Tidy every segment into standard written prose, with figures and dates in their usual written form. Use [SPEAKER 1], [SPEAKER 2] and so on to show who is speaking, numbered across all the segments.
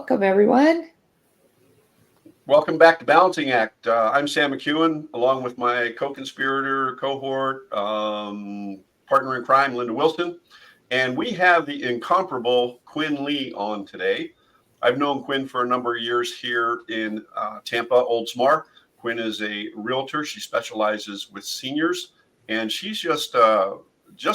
[SPEAKER 1] Welcome, everyone.
[SPEAKER 2] Welcome back to Balancing Act. I'm Sam McEwen, along with my co-conspirator, cohort, partner in crime, Linda Wilson. And we have the incomparable Quyen Lee on today. I've known Quyen for a number of years here in Tampa, Oldsmar. Quyen is a realtor. She specializes with seniors, and she's just a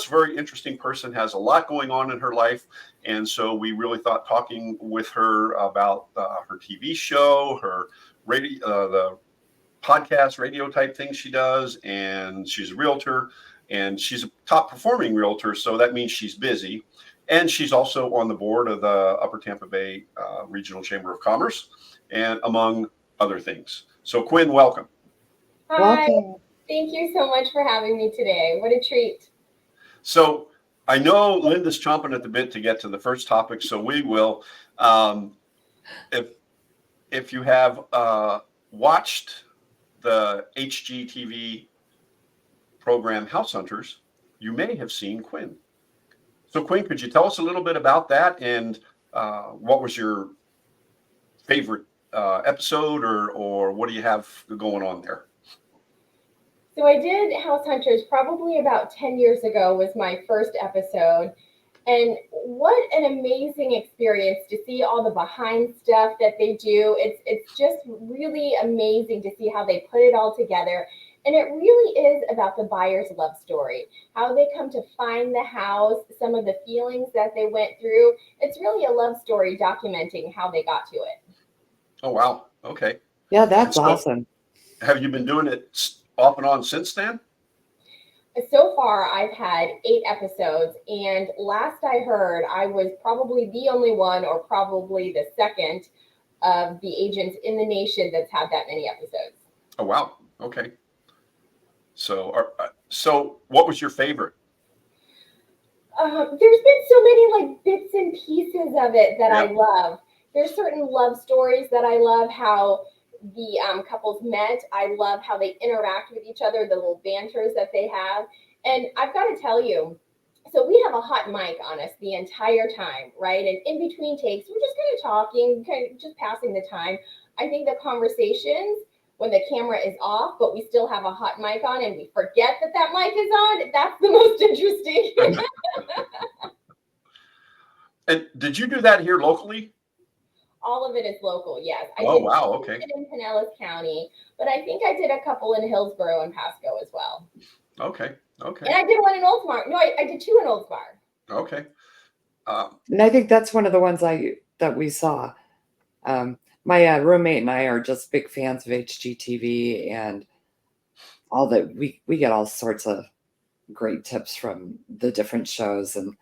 [SPEAKER 2] very interesting person, has a lot going on in her life. And so we really thought talking with her about her TV show, her radio, the podcast radio type things she does, and she's a realtor, and she's a top performing realtor, so that means she's busy, and she's also on the board of the Upper Tampa Bay Regional Chamber of Commerce, and among other things. So Quyen, welcome.
[SPEAKER 3] Hi, welcome. Thank you so much for having me today. What a treat.
[SPEAKER 2] So I know Linda's chomping at the bit to get to the first topic, so we will. If you have watched the HGTV program House Hunters, you may have seen Quyen. So Quyen, could you tell us a little bit about that, and what was your favorite episode, or what do you have going on there?
[SPEAKER 3] So I did House Hunters probably about 10 years ago was my first episode. And what an amazing experience to see all the behind stuff that they do. It's just really amazing to see how they put it all together. And it really is about the buyer's love story, how they come to find the house, some of the feelings that they went through. It's really a love story documenting how they got to it.
[SPEAKER 2] Oh, wow. Okay.
[SPEAKER 1] Yeah, that's awesome.
[SPEAKER 2] Have you been doing it off and on since then?
[SPEAKER 3] So far, I've had 8 episodes, and last I heard, I was probably the only one, or probably the second, of the agents in the nation that's had that many episodes.
[SPEAKER 2] Oh, wow. Okay. So, what was your favorite?
[SPEAKER 3] There's been so many bits and pieces of it that I love. There's certain love stories that I love, how the couples met. I love how they interact with each other, the little banters that they have. And I've got to tell you, so we have a hot mic on us the entire time, right? And in between takes, we're just kind of talking, kind of just passing the time. I think the conversations when the camera is off, but we still have a hot mic on and we forget that mic is on, that's the most interesting.
[SPEAKER 2] And did you do that here locally?
[SPEAKER 3] All of it is local, yes.
[SPEAKER 2] Wow, okay.
[SPEAKER 3] In Pinellas County, but I think I did a couple in Hillsborough and Pasco as well.
[SPEAKER 2] Okay.
[SPEAKER 3] And I did one in Oldsmar. No, I did 2 in Oldsmar.
[SPEAKER 2] Okay.
[SPEAKER 1] And I think that's one of the ones that we saw. My roommate and I are just big fans of HGTV, and all that we get all sorts of great tips from the different shows, and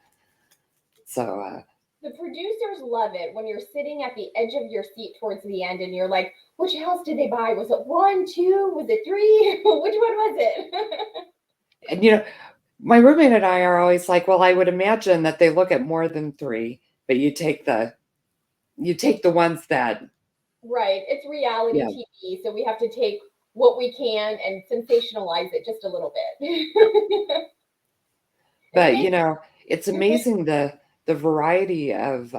[SPEAKER 1] so.
[SPEAKER 3] The producers love it when you're sitting at the edge of your seat towards the end and you're like, which house did they buy? Was it 1, 2? Was it 3? Which one was it?
[SPEAKER 1] And my roommate and I are always like, well, I would imagine that they look at more than 3, but you take the ones that.
[SPEAKER 3] Right. It's reality TV. So we have to take what we can and sensationalize it just a little bit.
[SPEAKER 1] But, it's amazing the variety of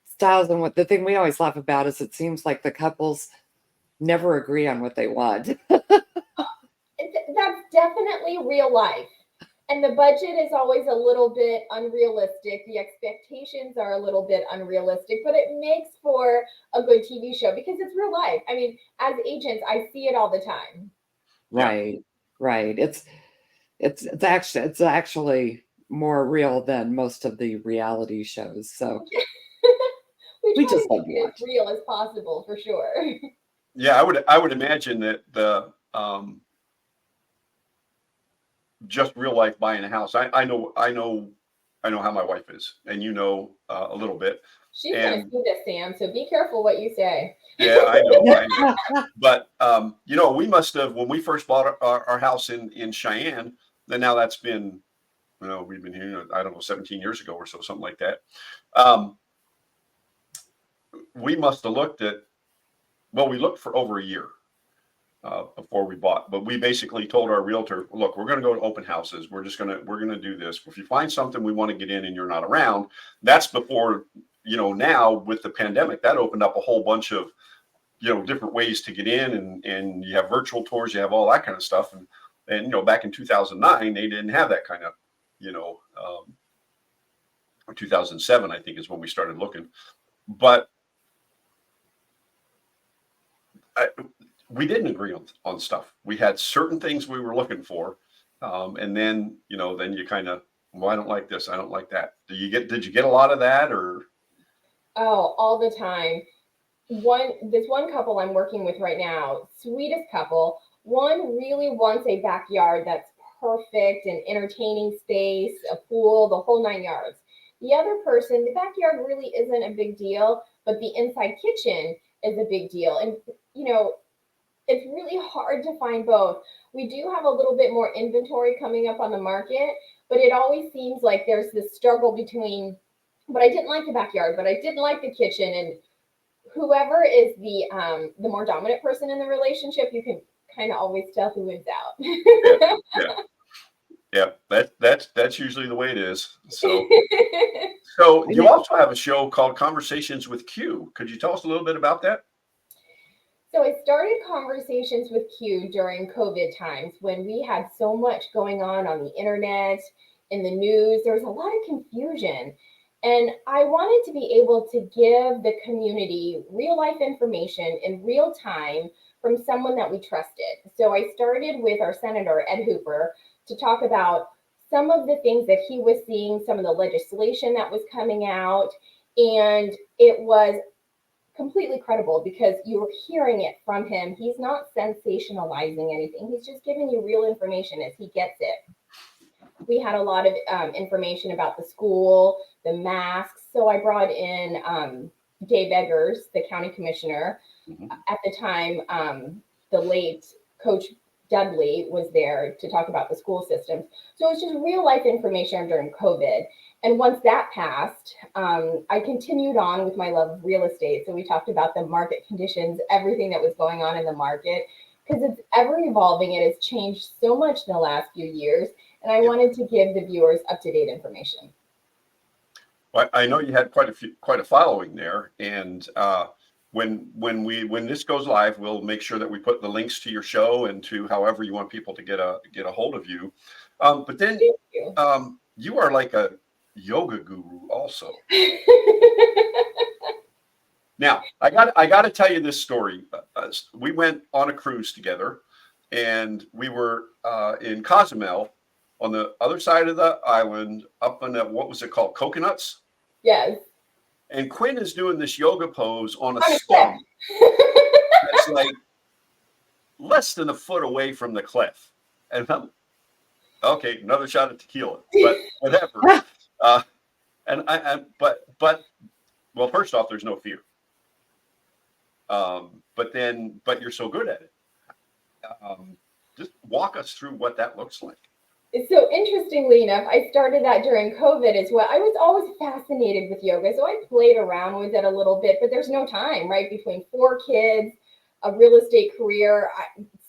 [SPEAKER 1] styles, and what the thing we always laugh about is it seems like the couples never agree on what they want.
[SPEAKER 3] That's definitely real life. And the budget is always a little bit unrealistic. The expectations are a little bit unrealistic, but it makes for a good TV show because it's real life. I mean, as agents, I see it all the time.
[SPEAKER 1] Right. It's actually more real than most of the reality shows. So
[SPEAKER 3] we just like it as real as possible, for sure.
[SPEAKER 2] Yeah, I would imagine that the just real life buying a house. I know how my wife is, and a little bit.
[SPEAKER 3] She's gonna see this, Sam. So be careful what you say.
[SPEAKER 2] Yeah, I know. But we must have, when we first bought our house in Cheyenne. Then now that's been, we've been here, I don't know, 17 years ago or so, something like that. We must have looked we looked for over a year before we bought. But we basically told our realtor, look, we're going to go to open houses. We're going to do this. If you find something we want to get in and you're not around, that's before now with the pandemic, that opened up a whole bunch of, different ways to get in, and you have virtual tours, you have all that kind of stuff. And back in 2009, they didn't have that kind of, 2007, I think, is when we started looking. But we didn't agree on stuff. We had certain things we were looking for. And then, then you kind of, well, I don't like this, I don't like that. Did you get a lot of that, or?
[SPEAKER 3] Oh, all the time. This one couple I'm working with right now, sweetest couple. One really wants a backyard that's perfect, an entertaining space, a pool, the whole 9 yards. The other person, the backyard really isn't a big deal, but the inside kitchen is a big deal. And, it's really hard to find both. We do have a little bit more inventory coming up on the market, but it always seems like there's this struggle between, but I didn't like the backyard, but I didn't like the kitchen. And whoever is the more dominant person in the relationship, you can kind of always tell who wins out.
[SPEAKER 2] Yeah. That's usually the way it is. So you also have a show called Conversations with Q. Could you tell us a little bit about that?
[SPEAKER 3] So I started Conversations with Q during COVID times when we had so much going on the internet, in the news. There was a lot of confusion. And I wanted to be able to give the community real life information in real time from someone that we trusted. So I started with our Senator, Ed Hooper, to talk about some of the things that he was seeing, some of the legislation that was coming out. And it was completely credible because you were hearing it from him. He's not sensationalizing anything. He's just giving you real information as he gets it. We had a lot of information about the school, the masks. So I brought in Dave Eggers, the county commissioner. Mm-hmm. At the time, the late Coach Dudley was there to talk about the school systems. So it's just real life information during COVID. And once that passed, I continued on with my love of real estate. So we talked about the market conditions, everything that was going on in the market, because it's ever evolving. It has changed so much in the last few years. And I wanted to give the viewers up-to-date information.
[SPEAKER 2] Well, I know you had quite a following there, and when this goes live, we'll make sure that we put the links to your show and to however you want people to get a hold of you. But then you are like a yoga guru also. Now, I got to tell you this story. We went on a cruise together, and we were in Cozumel, on the other side of the island, up on that, what was it called, Coconuts?
[SPEAKER 3] Yes.
[SPEAKER 2] And Quyen is doing this yoga pose on a stump that's like less than a foot away from the cliff. And I'm, okay, another shot of tequila, but whatever. Well, first off, there's no fear. But you're so good at it. Just walk us through what that looks like.
[SPEAKER 3] So interestingly enough, I started that during COVID as well. I was always fascinated with yoga, so I played around with it a little bit, but there's no time, right? Between 4 kids, a real estate career,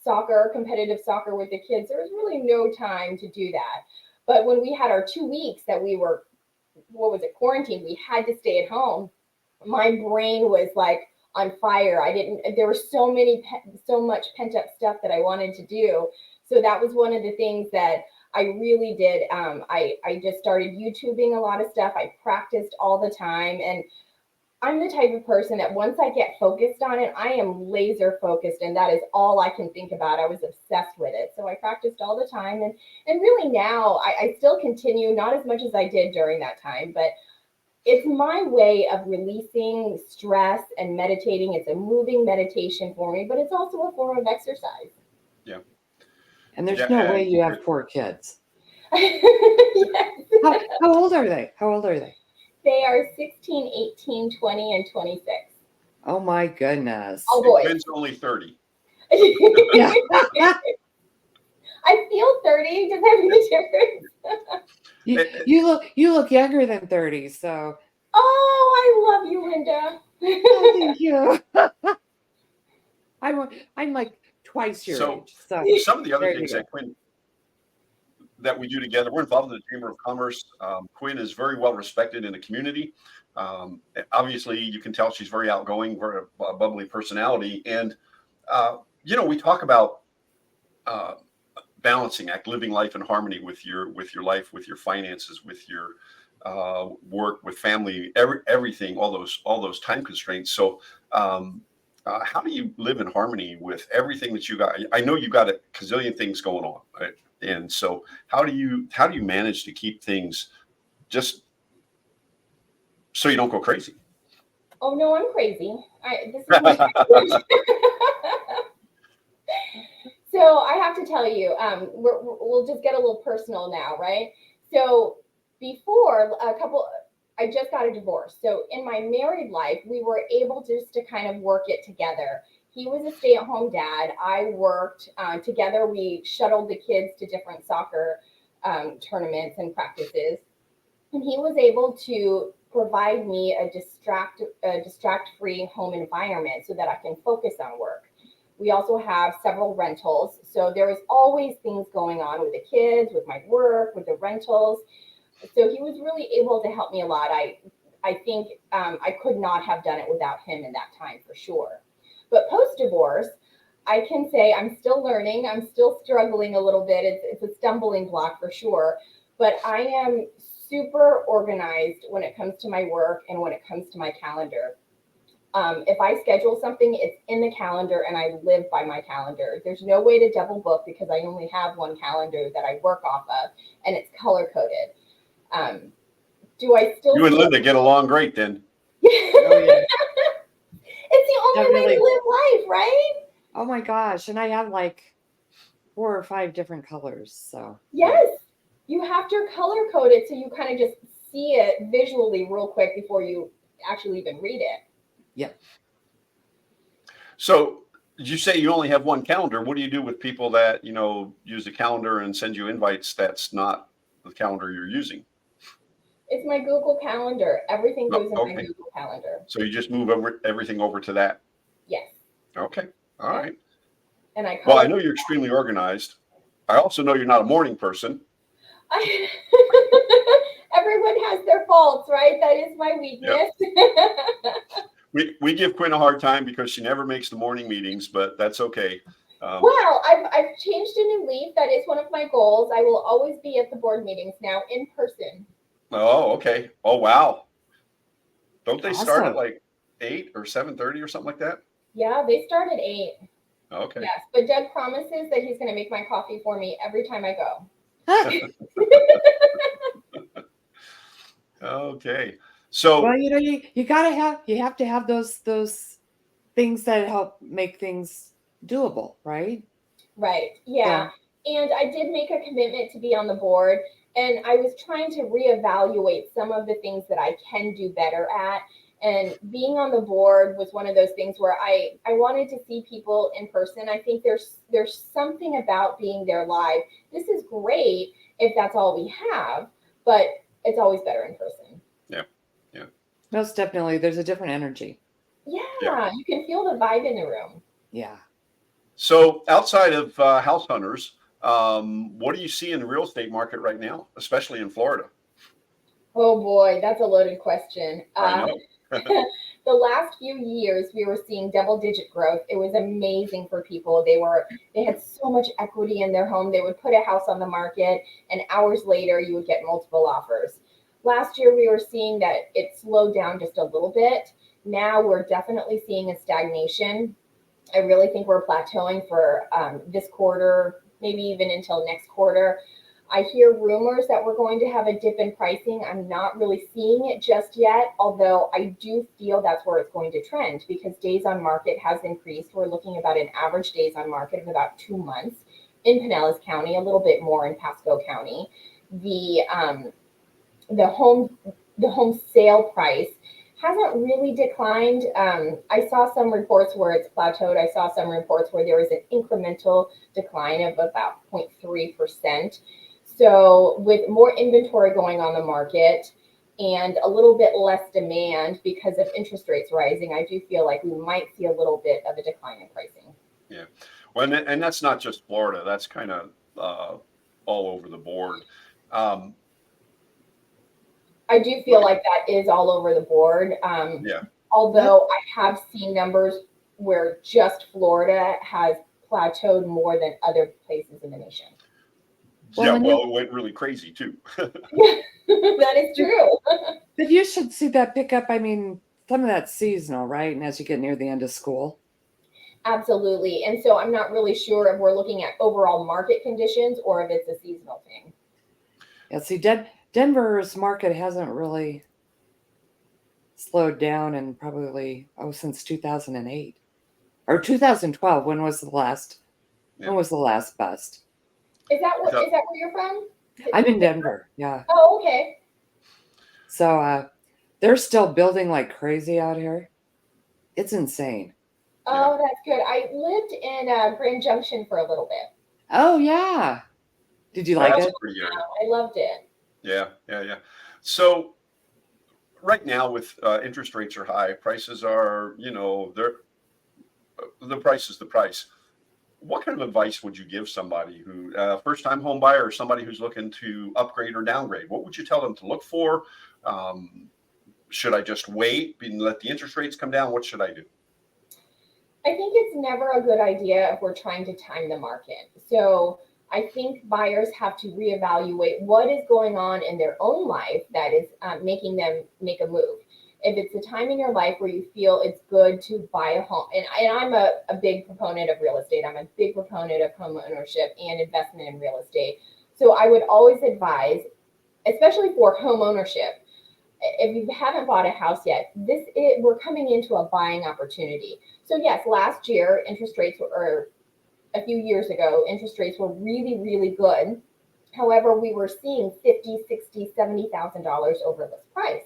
[SPEAKER 3] soccer, competitive soccer with the kids, there was really no time to do that. But when we had our 2 weeks that we were, quarantined, we had to stay at home. My brain was like on fire. There was so much pent up stuff that I wanted to do. So that was one of the things that I really did. I just started YouTubing a lot of stuff. I practiced all the time. And I'm the type of person that once I get focused on it, I am laser focused. And that is all I can think about. I was obsessed with it. So I practiced all the time. And really now I still continue, not as much as I did during that time, but it's my way of releasing stress and meditating. It's a moving meditation for me, but it's also a form of exercise.
[SPEAKER 2] Yeah.
[SPEAKER 1] And there's no way you have 4 kids.
[SPEAKER 3] Yes.
[SPEAKER 1] How old are they?
[SPEAKER 3] They are 16, 18, 20, and 26.
[SPEAKER 1] Oh my goodness.
[SPEAKER 3] Oh boy.
[SPEAKER 2] Quinn's only 30.
[SPEAKER 1] Yeah.
[SPEAKER 3] I feel 30. Does that make a difference?
[SPEAKER 1] You look younger than 30, so.
[SPEAKER 3] Oh, I love you, Linda.
[SPEAKER 1] Oh, thank you. I'm like twice your age. So
[SPEAKER 2] some of the other things that that we do together. We're involved in the Chamber of Commerce. Quyen is very well respected in the community. Obviously, you can tell she's very outgoing, very bubbly personality. And, we talk about balancing act, living life in harmony with your life, with your finances, with your work, with family, everything, all those time constraints. So, how do you live in harmony with everything that you got? I know you got a gazillion things going on, right? And so, how do you manage to keep things just so you don't go crazy?
[SPEAKER 3] Oh no, I'm crazy. This is my So I have to tell you, we'll just get a little personal now, right? So before I just got a divorce. So in my married life, we were able just to kind of work it together. He was a stay-at-home dad. I worked together. We shuttled the kids to different soccer tournaments and practices, and he was able to provide me a distract-free home environment so that I can focus on work. We also have several rentals. So there was always things going on with the kids, with my work, with the rentals. So he was really able to help me a lot. I think I could not have done it without him in that time for sure. But post-divorce, I can say I'm still learning. I'm still struggling a little bit. It's a stumbling block for sure. But I am super organized when it comes to my work and when it comes to my calendar. If I schedule something, it's in the calendar and I live by my calendar. There's no way to double book because I only have one calendar that I work off of, and it's color coded. Do I still?
[SPEAKER 2] You and Linda get along great then.
[SPEAKER 1] Oh, yeah.
[SPEAKER 3] It's the only way
[SPEAKER 1] Definitely.
[SPEAKER 3] to live life, right?
[SPEAKER 1] Oh my gosh. And I have like 4 or 5 different colors. So
[SPEAKER 3] Yes, you have to color code it so you kind of just see it visually real quick before you actually even read it.
[SPEAKER 1] yep.
[SPEAKER 2] So, did you say you only have one calendar? What do you do with people that use a calendar and send you invites that's not the calendar you're using?
[SPEAKER 3] It's my Google Calendar. Everything
[SPEAKER 2] No,
[SPEAKER 3] goes in my
[SPEAKER 2] okay.
[SPEAKER 3] Google Calendar.
[SPEAKER 2] So you just move everything over to that.
[SPEAKER 3] Yes.
[SPEAKER 2] Okay. All
[SPEAKER 3] Yep.
[SPEAKER 2] right.
[SPEAKER 3] And I
[SPEAKER 2] Well, I
[SPEAKER 3] color.
[SPEAKER 2] know you're extremely organized. I also know you're not a morning person.
[SPEAKER 3] Everyone has their faults, right? That is my
[SPEAKER 2] Yep.
[SPEAKER 3] weakness.
[SPEAKER 2] We give Quyen a hard time because she never makes the morning meetings, but that's okay.
[SPEAKER 3] Well, I've changed a new leaf. That is one of my goals. I will always be at the board meetings now in person.
[SPEAKER 2] Oh, okay. Oh, wow. Don't they start at
[SPEAKER 1] Awesome.
[SPEAKER 2] like 8 or 7:30 or something like that?
[SPEAKER 3] Yeah, they start at 8.
[SPEAKER 2] Okay.
[SPEAKER 3] Yes, but Doug promises that he's going to make my coffee for me every time I go.
[SPEAKER 2] Okay. So,
[SPEAKER 1] Well, you have to have those things that help make things doable, right?
[SPEAKER 3] Right. Yeah.
[SPEAKER 1] So
[SPEAKER 3] And I did make a commitment to be on the board, and I was trying to reevaluate some of the things that I can do better at. And being on the board was one of those things where I wanted to see people in person. I think there's something about being there live. This is great if that's all we have, but it's always better in person.
[SPEAKER 2] yeah. Yeah.
[SPEAKER 1] most definitely there's a different energy.
[SPEAKER 3] Yeah,
[SPEAKER 2] Yeah.
[SPEAKER 3] you can feel the vibe in the room.
[SPEAKER 1] Yeah.
[SPEAKER 2] So, outside of house hunters, what do you see in the real estate market right now, especially in Florida?
[SPEAKER 3] Oh boy, that's a loaded question.
[SPEAKER 2] I know.
[SPEAKER 3] The last few years we were seeing double digit growth. It was amazing for people. They had so much equity in their home. They would put a house on the market and hours later you would get multiple offers. Last year we were seeing that it slowed down just a little bit. Now we're definitely seeing a stagnation. I really think we're plateauing for this quarter, maybe even until next quarter. I hear rumors that we're going to have a dip in pricing. I'm not really seeing it just yet, although I do feel that's where it's going to trend because days on market has increased. We're looking about an average days on market of about 2 months in Pinellas County, a little bit more in Pasco County. The the home the home sale price hasn't really declined. I saw some reports where it's plateaued. I saw some reports where there was an incremental decline of about 0.3%. So with more inventory going on the market and a little bit less demand because of interest rates rising, I do feel like we might see a little bit of a decline in pricing.
[SPEAKER 2] Yeah. Well, and that's not just Florida. That's kind of all over the board. Um,
[SPEAKER 3] I do feel like that is all over the board.
[SPEAKER 2] yeah.
[SPEAKER 3] Although I have seen numbers where just Florida has plateaued more than other places in the nation.
[SPEAKER 1] Well,
[SPEAKER 2] Yeah, well, it went really crazy too.
[SPEAKER 3] Yeah, that is true.
[SPEAKER 1] but you should see that pick up. I mean, some of that's seasonal, right? And as you get near the end of school.
[SPEAKER 3] Absolutely. And so I'm not really sure if we're looking at overall market conditions or if it's a seasonal thing.
[SPEAKER 1] Yeah, see, Denver's market hasn't really slowed down in probably since 2008 or 2012. When was the last?
[SPEAKER 2] Yeah.
[SPEAKER 1] When was the last bust?
[SPEAKER 3] Is that where you're from?
[SPEAKER 1] I'm in Denver. Yeah.
[SPEAKER 3] Oh, okay.
[SPEAKER 1] So they're still building like crazy out here. It's insane.
[SPEAKER 3] Oh, that's good. I lived in Grand Junction for a little bit.
[SPEAKER 1] Oh yeah. Did you like
[SPEAKER 2] That's
[SPEAKER 1] it?
[SPEAKER 2] a pretty area.
[SPEAKER 3] I loved it.
[SPEAKER 2] Yeah. So right now with interest rates are high, prices are, the price is the price. What kind of advice would you give somebody who first time home buyer or somebody who's looking to upgrade or downgrade? What would you tell them to look for? Should I just wait and let the interest rates come down? What should I do?
[SPEAKER 3] I think it's never a good idea if we're trying to time the market. So I think buyers have to reevaluate what is going on in their own life that is making them make a move. If it's a time in your life where you feel it's good to buy a home, and I'm a big proponent of real estate, I'm a big proponent of home ownership and investment in real estate. So I would always advise, especially for home ownership, if you haven't bought a house yet, we're coming into a buying opportunity. So yes, last year interest rates or a few years ago, interest rates were really, really good. However, we were seeing $50,000, $60,000, $70,000 over list price.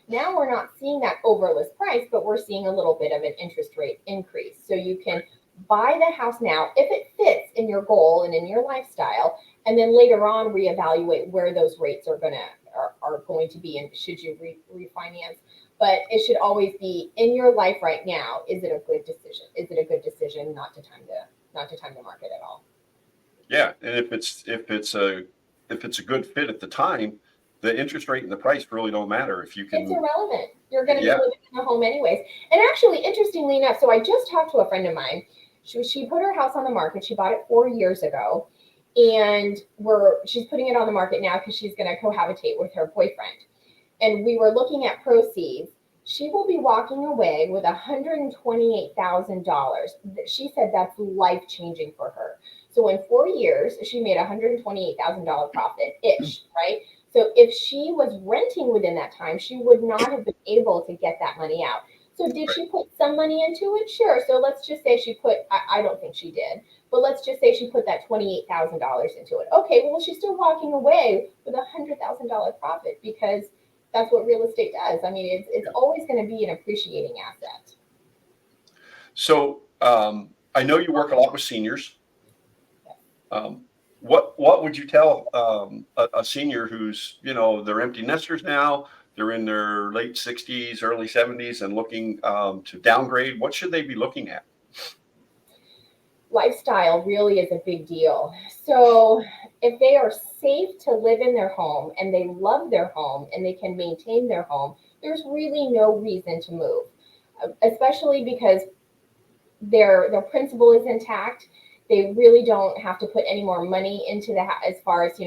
[SPEAKER 3] Now we're not seeing that over list price, but we're seeing a little bit of an interest rate increase. So you can buy the house now if it fits in your goal and in your lifestyle, and then later on reevaluate where those rates are going to be, and should you refinance. But it should always be in your life right now. Is it a good decision? Is it a good decision not to time the market at all?
[SPEAKER 2] Yeah, and if it's a good fit at the time, the interest rate and the price really don't matter if you can.
[SPEAKER 3] It's irrelevant. You're going to be
[SPEAKER 2] Yeah.
[SPEAKER 3] living in the home anyways. And actually, interestingly enough, so I just talked to a friend of mine. She put her house on the market. She bought it 4 years ago, and she's putting it on the market now because she's going to cohabitate with her boyfriend. And we were looking at proceeds. She will be walking away with $128,000. She said that's life changing for her. So in 4 years, she made $128,000 profit ish, right? So if she was renting within that time, she would not have been able to get that money out. So did she put some money into it? Sure. So let's just say she put, I don't think she did, but let's just say she put that $28,000 into it. Okay, well, she's still walking away with $100,000 profit because that's what real estate does. I mean, it's always going to be an appreciating asset.
[SPEAKER 2] So I know you work a lot with seniors. What would you tell a senior who's, they're empty nesters now, they're in their late 60s, early 70s and looking to downgrade? What should they be looking at?
[SPEAKER 3] Lifestyle really is a big deal. So if they are safe to live in their home and they love their home and they can maintain their home, there's really no reason to move, especially because their principal is intact. They really don't have to put any more money into the house as far as,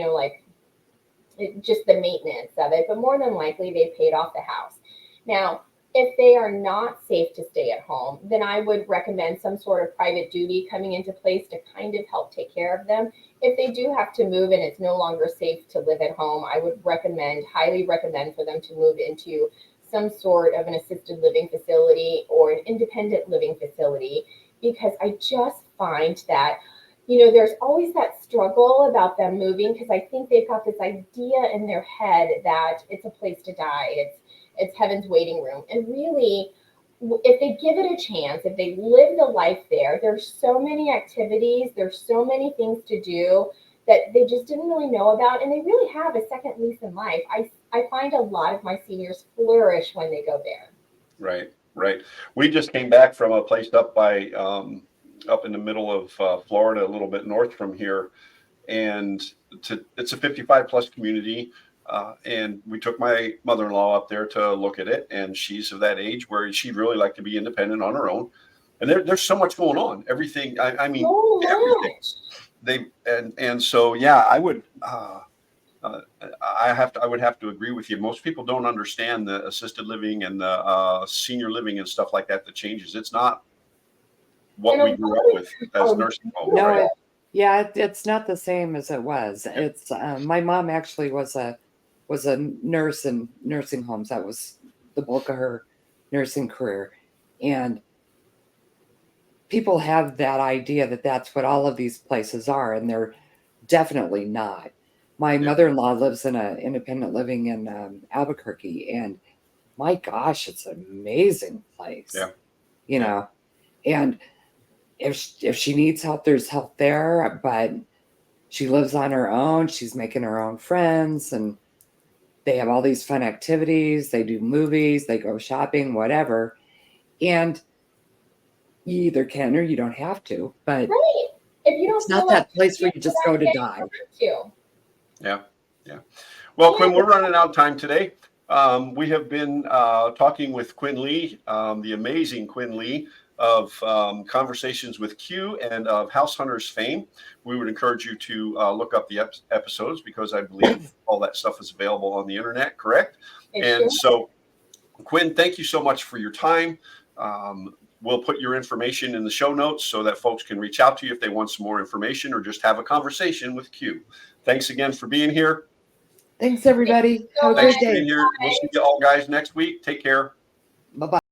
[SPEAKER 3] just the maintenance of it, but more than likely they paid off the house. Now, if they are not safe to stay at home, then I would recommend some sort of private duty coming into place to kind of help take care of them. If they do have to move and it's no longer safe to live at home, I would highly recommend for them to move into some sort of an assisted living facility or an independent living facility, because I just find that there's always that struggle about them moving because I think they've got this idea in their head that it's a place to die. It's heaven's waiting room. And really, if they give it a chance, if they live the life there, there's so many activities, there's so many things to do that they just didn't really know about. And they really have a second lease in life. I find a lot of my seniors flourish when they go there.
[SPEAKER 2] Right. We just came back from a place up in the middle of Florida, a little bit north from here. and it's a 55 plus community. And we took my mother-in-law up there to look at it, and she's of that age where she'd really like to be independent on her own. And there's so much going on. Everything. I mean,
[SPEAKER 3] So
[SPEAKER 2] everything.
[SPEAKER 3] much.
[SPEAKER 2] So yeah, I would. I would have to agree with you. Most people don't understand the assisted living and the senior living and stuff like that. The changes. It's not what we grew up with as nursing homes.
[SPEAKER 1] No,
[SPEAKER 2] Right?
[SPEAKER 1] yeah, it's not the same as it was. It's my mom actually was a nurse in nursing homes. That was the bulk of her nursing career, and people have that idea that that's what all of these places are, and they're definitely not. My mother-in-law lives in a independent living in Albuquerque, and my gosh, it's an amazing place.
[SPEAKER 2] Yeah.
[SPEAKER 1] You know, and if she needs help, there's help there, but she lives on her own. She's making her own friends, and they have all these fun activities. They do movies, they go shopping, whatever. And you either can or you don't have to, but
[SPEAKER 3] Right. If you don't
[SPEAKER 1] it's
[SPEAKER 3] feel
[SPEAKER 1] not
[SPEAKER 3] like
[SPEAKER 1] that place where you just go to
[SPEAKER 3] you
[SPEAKER 1] die.
[SPEAKER 3] don't have to.
[SPEAKER 2] Yeah. Well, Quinn, we're running out of time today. We have been talking with Quinn Lee, the amazing Quinn Lee of Conversations with Q and of House Hunters fame. We would encourage you to look up the episodes, because I believe all that stuff is available on the internet, correct? So, Quinn, thank you so much for your time. We'll put your information in the show notes so that folks can reach out to you if they want some more information or just have a conversation with Q. Thanks again for being here.
[SPEAKER 1] Thanks, everybody. Have a
[SPEAKER 2] Thanks
[SPEAKER 1] great
[SPEAKER 2] for being
[SPEAKER 1] day.
[SPEAKER 2] here. We'll see you all guys next week. Take care.
[SPEAKER 1] Bye-bye.